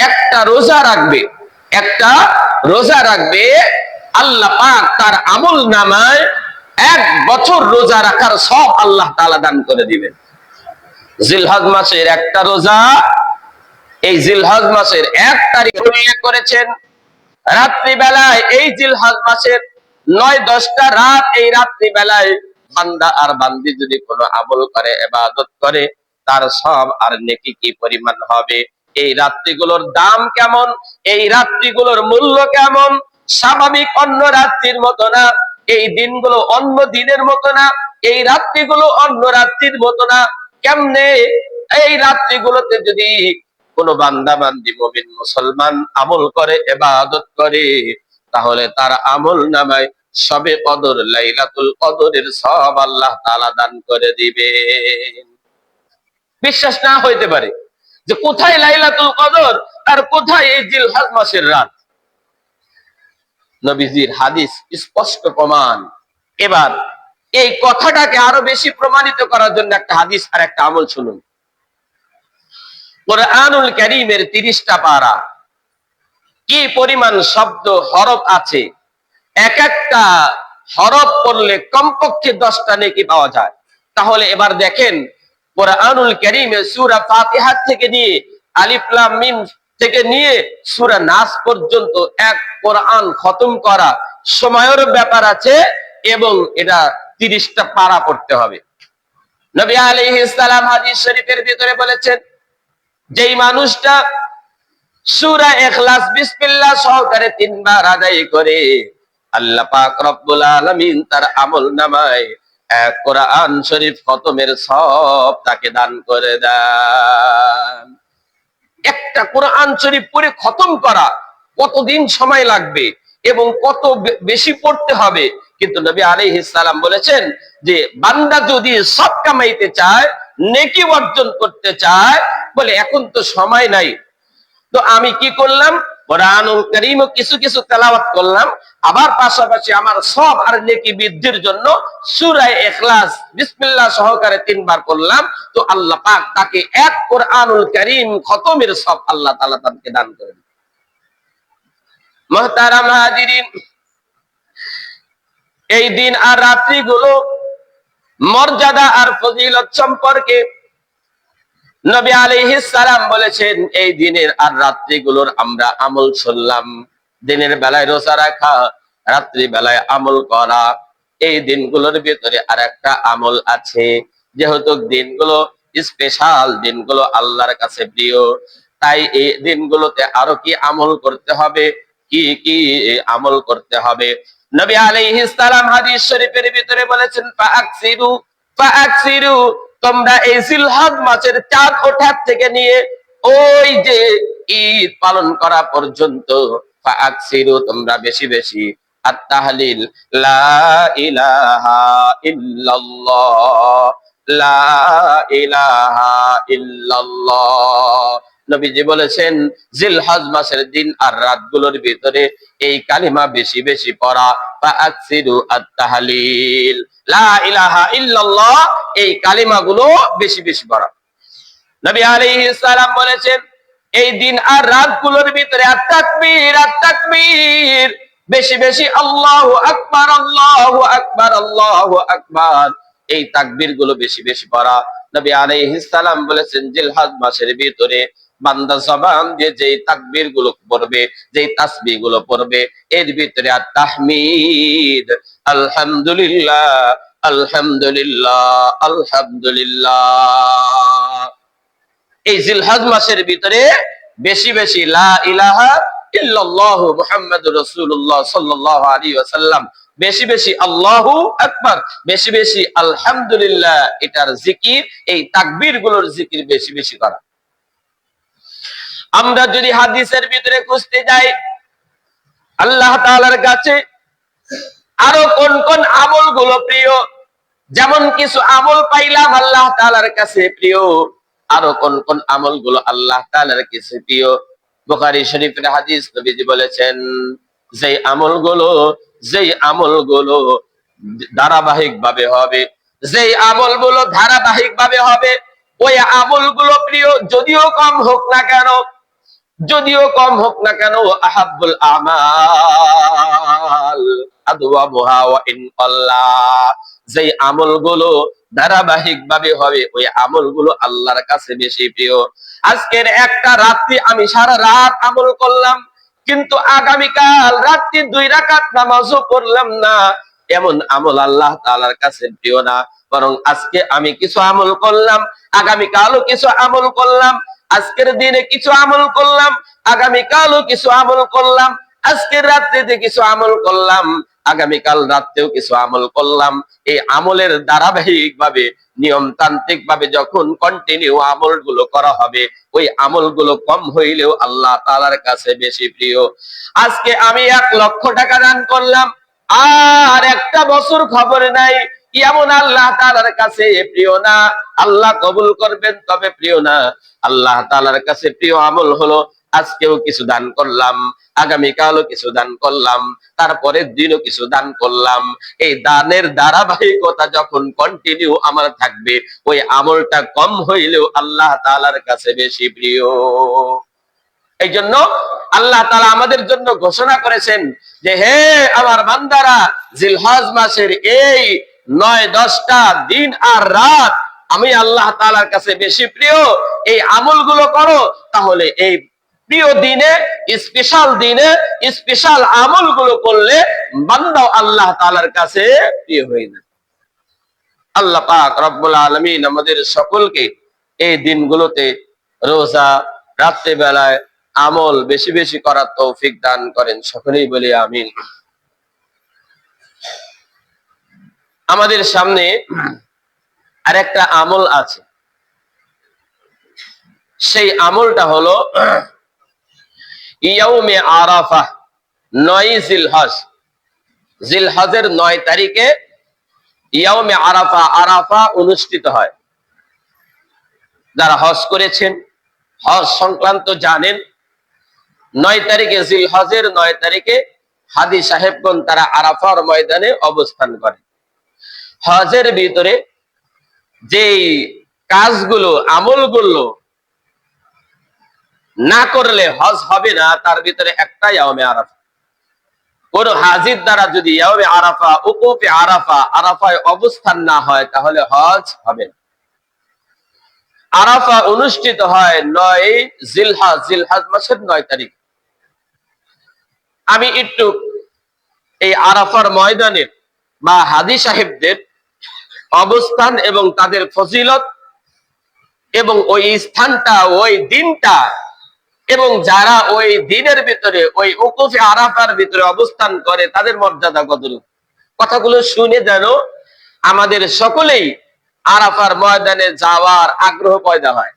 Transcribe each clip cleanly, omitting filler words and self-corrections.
একটা রোজা রাখবে, একটা রোজা রাখবে, আল্লাহ পাক তার আমল নামায় 1 বছর রোজা রাখার সব আল্লাহ তাআলা দান করে দিবেন। জিলহজ মাসের একটা রোজা, এই জিলহজ মাসের 1 তারিখ উল্লেখ করেছেন রাত্রি বেলায়, এই জিলহজ মাসের 9-10টা রাত, এই রাত্রি বেলায় বান্দা আর বান্দি যদি কোনো আমল করে, ইবাদত করে, তার সব আর নেকি কি পরিমাণ হবে। এই রাত্রিগুলোর দাম কেমন, এই রাত্রিগুলোর মূল্য কেমন, স্বাভাবিক অন্য রাত্রির মতো না, এই দিনগুলো অন্য দিনের মতো না, এই রাত্রিগুলো অন্য রাত্রির মতো না। কেমনে? এই রাত্রিগুলোতে যদি কোন বান্দা বান্দি মুমিন মুসলমান আমল করে, ইবাদত করে, তাহলে তার আমল নামায় শবে কদর, লাইলাতুল কদরের সব আল্লাহ তাআলা দান করে দিবেন। বিশ্বাস না হইতে পারে যে কোথায় লাইলাতুল কদর আর কোথায় এই জিলহজ মাসের রাত। নবীজির হাদিস স্পষ্ট প্রমাণ। এবার এই কথাটাকে আরো বেশি প্রমাণিত করার জন্য একটা হাদিস আর একটা আমল শুনুন। কুরআনুল কারীমের 30টা পারা, কি পরিমাণ শব্দ হরফ আছে, এক একটা হরফ পড়লে কমপক্ষে 10টা নেকি পাওয়া যায়। তাহলে এবার দেখেন, কুরআনুল কারীমে সূরা ফাতিহা থেকে নিয়ে আলিফ লাম মিম থেকে নিয়ে সূরা নাস পর্যন্ত এক কোরআন খতম করা সময়ের ব্যাপার আছে, এবং এটা 30টা পারা পড়তে হবে। নবী আলাইহিস সালাম হাদিস শরীফের ভিতরে বলেছেন, যেই মানুষটা সূরা ইখলাস বিসমিল্লাহ সহকারে 3 বার আদায় করে, আল্লাহ পাক রব্বুল আলামিন তার আমলনামায় এক কোরআন শরীফ খতমের সব তাকে দান করে দেন। একটা কোরআন শরীফ পড়ে খতম করা কতদিন সময় লাগবে এবং কত বেশি পড়তে হবে, কিন্তু নবী আলাইহিস সালাম বলেছেন যে বান্দা যদি সব কামাইতে চায়, নেকি অর্জন করতে চায়, বলে এখন তো সময় নাই, তো আমি কি করলাম, কোরআনুল কারীম কিছু কিছু তেলাওয়াত করলাম, আবার পাশাপাশি আমার সব আর নেকি বৃদ্ধির জন্য সূরা ইখলাস বিসমিল্লাহ সহকারে 3 বার করলাম, তো আল্লাহ পাক তাকে এক কোরআনুল কারীম খতমের সব আল্লাহ তাআলা তাকে দান করে দিবেন। মুহতারাম হাজিরিন, এই দিন আর রাত্রিগুলো মর্যাদা আর ফজিলত সম্পর্কে নবী আলাইহিস সালাম বলেছেন, এই দিনের আর রাত্রিগুলোর আমরা আমল শুনলাম। দিনের বেলায় রোজা রাখা, রাত্রি বেলায় আমল করা, এই দিনগুলোর ভিতরে আর একটা আমল আছে। যেহেতু দিনগুলো স্পেশাল, দিনগুলো আল্লাহর কাছে প্রিয়, তাই এই দিনগুলোতে আরো কি আমল করতে হবে, কি কি আমল করতে হবে। নবী আলাইহিস সালাম হাদিস শরীফের ভিতরে বলেছেন, ফাআকসিরু, তোমরা এই জিলহজ মাসের চাঁদ ওঠার থেকে নিয়ে ওই যে ঈদ পালন করা পর্যন্ত, ফাআকসিরু, তোমরা বেশি বেশি আত-তাহলিল, লা ইলাহা ইল্লাল্লাহ, লা ইলাহা ইল্লাল্লাহ। নবীজি বলেছেন, জিলহজ মাসের দিন আর রাতগুলোর ভিতরে এই কালিমা বেশি বেশি পড়া, ফাআকসিরু আত-তাহলিল, লা ইলাহা ইল্লাল্লাহ, এই কালিমাগুলো বেশি বেশি পড়া। নবী আলাইহিস সালাম বলেছেন, এই দিন আর রাতগুলোর ভিতরে আত-তাকবীর, আত-তাকবীর, বেশি বেশি আল্লাহু আকবার, আল্লাহু আকবার, আল্লাহু আকবার, এই তাকবীর গুলো বেশি বেশি পড়া। নবী আলাইহিস সালাম বলেছেন, জিলহজ মাসের ভিতরে বান্দা জবান দিয়ে যেই তাকবীর গুলো পড়বে, যেই তাসবিহ গুলো পড়বে, এর ভিতরে আত-তাহমিদ, আলহামদুলিল্লাহ, আলহামদুলিল্লাহ, আলহামদুলিল্লাহ, এই জিলহজ মাসের ভিতরে বেশি বেশি লা ইলাহা ইল্লাল্লাহু মুহাম্মাদুর রাসূলুল্লাহ সাল্লাল্লাহু আলাইহি ওয়াসাল্লাম, বেশি বেশি আল্লাহু আকবার, বেশি বেশি আলহামদুলিল্লাহ, এটার জিকির, এই তাকবীর গুলোর জিকির বেশি বেশি করা। আমরা যদি হাদিসের ভিতরে খুঁজতে যাই, আল্লাহ তাআলার কাছে আরো কোন কোন আমলগুলো প্রিয়, যেমন কিছু আমল পাইলাম আল্লাহ তাআলার কাছে প্রিয়, আরো কোন কোন আমলগুলো আল্লাহ তাআলার কাছে প্রিয়। বুখারী শরীফের হাদিস, নবীজি বলেছেন, যেই আমলগুলো ধারাবাহিক ভাবে হবে, যেই আমলগুলো ধারাবাহিক ভাবে হবে, ওই আমলগুলো প্রিয়, যদিও কম হোক না কেন। যদিও কম হোক না কেন, আহাব্বুল আমাল আদওয়ামুহা ওয়া ইন আল্লাহ, যে আমলগুলো ধারাবাহিক ভাবে হবে ওই আমলগুলো আল্লাহর কাছে বেশি প্রিয়। আজকের একটা রাত্রি আমি সারা রাত আমল করলাম, কিন্তু আগামীকাল রাত্রি 2 রাকাত নামাজও পড়লাম না, এমন আমল আল্লাহ তাআলার কাছে প্রিয় না। বরং আজকে আমি কিছু আমল করলাম, আগামীকালও কিছু আমল করলাম, আজকের দিনে কিছু আমল করলাম, আগামীকালও কিছু আমল করলাম, আজকের রাত্রিতে কিছু আমল করলাম, আগামীকাল রাত্রেও কিছু আমল করলাম। এই আমলের ধারাবাহিক ভাবে নিয়মতান্ত্রিক ভাবে যখন কন্টিনিউ আমলগুলো করা হবে, ওই আমলগুলো কম হইলেও আল্লাহ তাআলার কাছে বেশি প্রিয়। আজকে আমি 1 লক্ষ টাকা দান করলাম, আর একটা বছর খবর নাই, এমন আল্লাহ তাআলার কাছে প্রিয় না। আল্লাহ কবুল করবেন তবে প্রিয় না। আল্লাহ তাআলার কাছে প্রিয় আমল হলো আজকেও কিছু দান করলাম, আগামীকালও কিছু দান করলাম, তারপরের দিনও কিছু দান করলাম। এই দানের ধারাবাহিকতা যখন কন্টিনিউ আমার থাকবে, ওই আমলটা কম হইলেও আল্লাহ তাআলার কাছে বেশি প্রিয়। এই জন্য আল্লাহ তাআলা আমাদের জন্য ঘোষণা করেছেন যে, হে আমার বান্দারা, জিলহজ মাসের এই 9-10টা দিন আর রাত আমি আল্লাহ তাআলার কাছে বেশি প্রিয়, এই আমলগুলো করো। তাহলে এই প্রিয় দিনে, স্পেশাল দিনে স্পেশাল আমলগুলো করলে বান্দা আল্লাহ তাআলার কাছে প্রিয় হয়ে যায়। আল্লাহ পাক রব্বুল আলামিন আমাদের সকলকে এই দিনগুলোতে রোজা, রাত্রি বেলায় আমল বেশি বেশি করার তৌফিক দান করেন, সকলেই বলি আমিন। আমাদের সামনে আরেকটা আমল আছে, সেই আমলটা হলো ইয়াউমে আরাফা, 9 জিলহজ। জিলহজের 9 তারিখে ইয়াউমে আরাফা, আরাফা অনুষ্ঠিত হয়। যারা হজ করেছেন, হজ সংক্রান্ত জানেন, 9 তারিখে, জিলহজের 9 তারিখে হাজী সাহেবগণ তারা আরাফার ময়দানে অবস্থান করে। হজের ভিতরে যে কাজগুলো, আমলগুলো না করলে হজ হবে না, তার ভিতরে একটা ইয়াউমে আরাফা। কোন হাজির দ্বারা যদি ইয়াউমে আরাফা, উকুফে আরাফা, আরাফায় অবস্থান না হয়, তাহলে হজ হবে না। আরাফা অনুষ্ঠিত হয় 9 জিলহজ, জিলহজ মাসের 9 তারিখ। আমি একটু এই আরাফার ময়দানের বা হাজী সাহেবদের অবস্থান এবং তাদের ফজিলত এবং ওই স্থানটা, ওই দিনটা, এবং যারা ওই দিনের ভিতরে, ওই উকুফে আরাফার ভিতরে অবস্থান করে, তাদের মর্যাদা কতটুকু, কথাগুলো শুনে যেন আমাদের সকলেই আরাফার ময়দানে যাওয়ার আগ্রহ পয়দা হয়।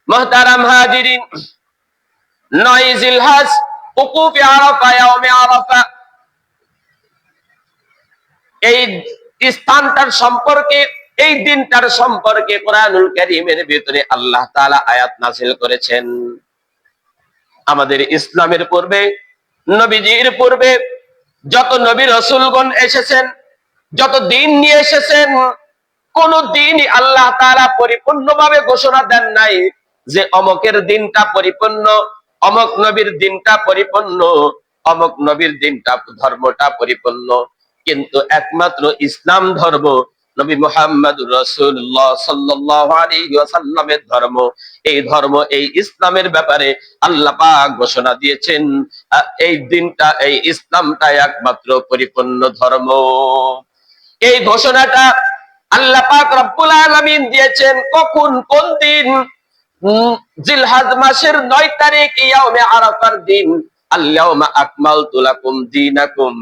মুহতারাম হাজিরিন, 9 জিলহজ, উকুফে আরাফা, ইয়াউমে আরাফা, এই স্থানটার সম্পর্কে, এই দিনটার সম্পর্কে কোরআনুল কারীমের ভিতরে আল্লাহ তাআলা আয়াত নাযিল করেছেন। আমাদের ইসলামের পূর্বে, নবীজির পূর্বে যত নবী রাসূলগণ এসেছেন, যত দিন নিয়ে এসেছেন, কোন দিনই আল্লাহ তাআলা পরিপূর্ণভাবে ঘোষণা দেন নাই যে অমকের দিনটা পরিপূর্ণ, অমক নবীর দিনটা পরিপূর্ণ, অমক নবীর দিনটা, ধর্মটা পরিপূর্ণ। কিন্তু একমাত্র ইসলাম ধর্ম, নবী মুহাম্মদুর রাসূলুল্লাহ সাল্লাল্লাহু আলাইহি ওয়াসাল্লামের ধর্ম, এই ধর্ম, এই ইসলামের ব্যাপারে আল্লাহ পাক ঘোষণা দিয়েছেন, এই দিনটা, এই ইসলামটা একমাত্র পরিপূর্ণ ধর্ম। এই ঘোষণাটা আল্লাহ পাক রব্বুল আলামিন দিয়েছেন কখন, কোন দিন? জিলহজ মাসের 9 তারিখ, ইয়াউমে আরাফার দিন। আল-ইয়াউমা আকমালতু লাকুম দীনাকুম,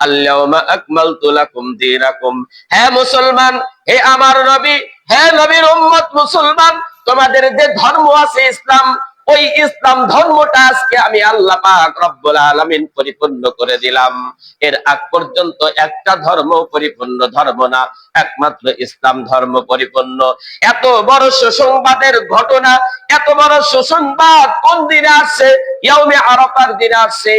আল-ইয়াউমা আকমালতু লাকুম দীনাকুম। হে মুসলমান, হে আমার নবী, হে নবীর উম্মত মুসলমান, তোমাদের যে ধর্ম আছে ইসলাম, ওই ইসলাম ধর্মটা আজকে আমি আল্লাহ পাক রব্বুল আলামিন পরিপূর্ণ করে দিলাম। এর আগ পর্যন্ত একটা ধর্ম পরিপূর্ণ ধর্ম না, একমাত্র ইসলাম ধর্ম পরিপূর্ণ। এত বড় সুসংবাদের ঘটনা, এত বড় সুসংবাদ কোন দিনে আসছে? ইয়াউমে আরাফার দিন আসছে,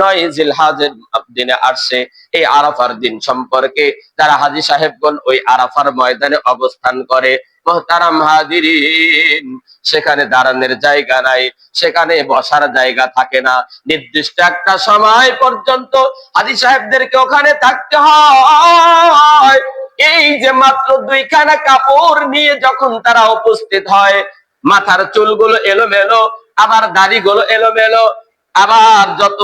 9 জিলহজের দিনে আসছে। এই আরাফার দিন সম্পর্কে যারা হাজী সাহেবগণ ওই আরাফার ময়দানে অবস্থান করে, মুহতারাম হাজিরিন, সেখানে দাঁড়ানোর জায়গা নাই, সেখানে বসার জায়গা থাকে না। নির্দিষ্ট একটা সময় পর্যন্ত হাজী সাহেবদেরকে ওখানে থাকতে হয়। এই যে মাত্র 2খানা কাপড় নিয়ে যখন তারা উপস্থিত হয়, মাথার চুলগুলো এলোমেলো, আবার দাড়িগুলো এলোমেলো, আবার যত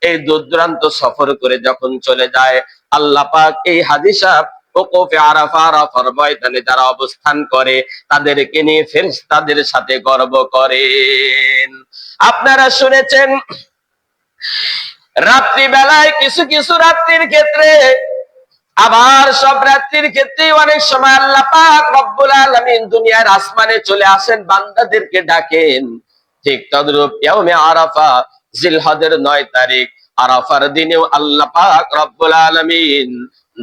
এই দূর দূরান্ত সফর করে যখন চলে যায়, আল্লাহ পাক এই হাজী সাহেব ওকুফে আরাফা, আরাফার ময়দানে যারা অবস্থান করে তাদেরকে নিয়ে ফেরেশতাদের সাথে গর্ব করেন। আপনারা শুনেছেন রাত্রি বেলায় কিছু কিছু রাত্রির ক্ষেত্রে, আবার সব রাত্রির ক্ষেত্রে অনেক সময় আল্লাহ পাক রব্বুল আলামিন দুনিয়ার আসমানে চলে আসেন, বান্দাদেরকে ডাকেন। ঠিক তদ্রূপ ইয়াউমে আরাফা, জিলহজের 9 তারিখ আরাফার দিনেও আল্লাহ পাক রব্বুল আলামিন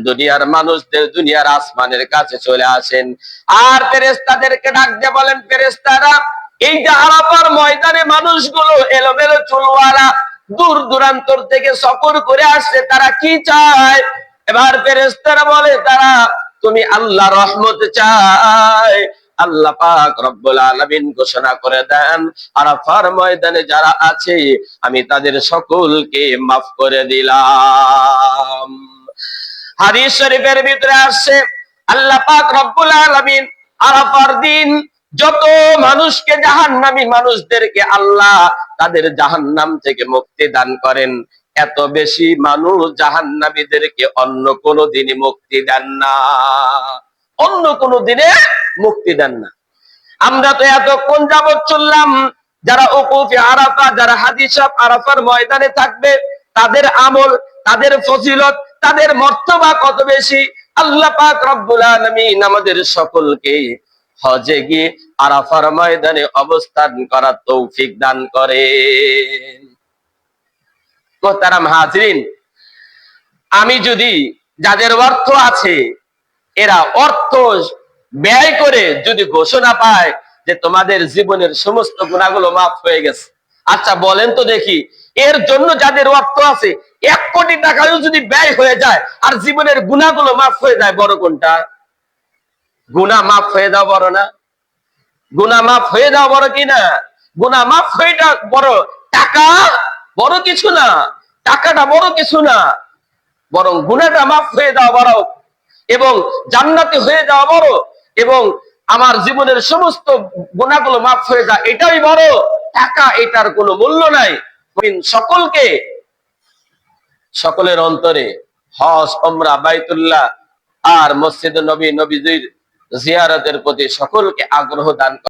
দুনিয়ার মানুষদের দুনিয়ার আসমানের কাছে চলে আসেন, আর ফেরেশতাদেরকে ডাক দিয়ে বলেন, ফেরেশতারা, এই যে আরাফার ময়দানে মানুষগুলো এলোমেলো চুলওয়ালা দূর দূরান্তর থেকে সফর করে আসছে, তারা কি চায়? এবার ফেরেশতারা বলে, তারা তুমি আল্লাহ রহমত চায়। আল্লাহ পাক রব্বুল আলামিন ঘোষণা করে দেন, আরাফার ময়দানে যারা আছে আমি তাদের সকলকে মাফ করে দিলাম। হাদিস শরীফের ভিতরে আসছে, আল্লাহ পাক রব্বুল আলামিন আরাফার দিন যত মানুষকে, জাহান্নামী মানুষদেরকে আল্লাহ তাদের জাহান্নাম থেকে মুক্তি দান করেন, এত বেশি মানুষ জাহান্নামীদেরকে অন্য কোনো দিনই মুক্তি দেন না, অন্য কোনো দিনে মুক্তি দেন না। আমরা তো এতক্ষণ যাবৎ চললাম যারা ওকুফে আরাফা, যারা হাজী সাহেব আরাফার ময়দানে থাকবে, তাদের আমল, তাদের ফজিলত, তাদের মর্তবা কত বেশি। আল্লাহ পাক রব্বুল আলামিন আমাদের সকলকে হজে গিয়ে আরাফার ময়দানে অবস্থান করার তৌফিক দান করেন। মুহতারাম হাজিরিন, আমি যদি, যাদের অর্থ আছে, এরা অর্থ ব্যয় করে যদি ঘোষণা পায় যে তোমাদের জীবনের সমস্ত গুনাহগুলো মাফ হয়ে গেছে, আচ্ছা বলেন তো দেখি, এর জন্য যাদের অর্থ আছে 1 কোটি টাকাও যদি ব্যয় হয়ে যায় আর জীবনের গুনাহগুলো মাফ হয়ে যায়, বড় কোনটা? গুনাহ মাফ হয়ে যাওয়া বড় না? গুনাহ মাফ হয়ে যাওয়া বড় কিনা? গুনাহ মাফ হয়ে যাওয়া বড়। টাকা বড় কিছু না, টাকাটা বড় কিছু না, বরং গুনাহটা মাফ হয়ে যাওয়া বড়, এবং জান্নাতি হয়ে যাওয়া বড়, এবং আমার জীবনের সমস্ত গুনাহগুলো মাফ হয়ে যায়, এটাই বড়। টাকা এটার কোনো মূল্য নাই। সকলকে, সকলের অন্তরে হজ, উমরা, বাইতুল্লাহ আর মসজিদ নবী, নবীজির জিয়ারতের প্রতি সকলকে আগ্রহ দান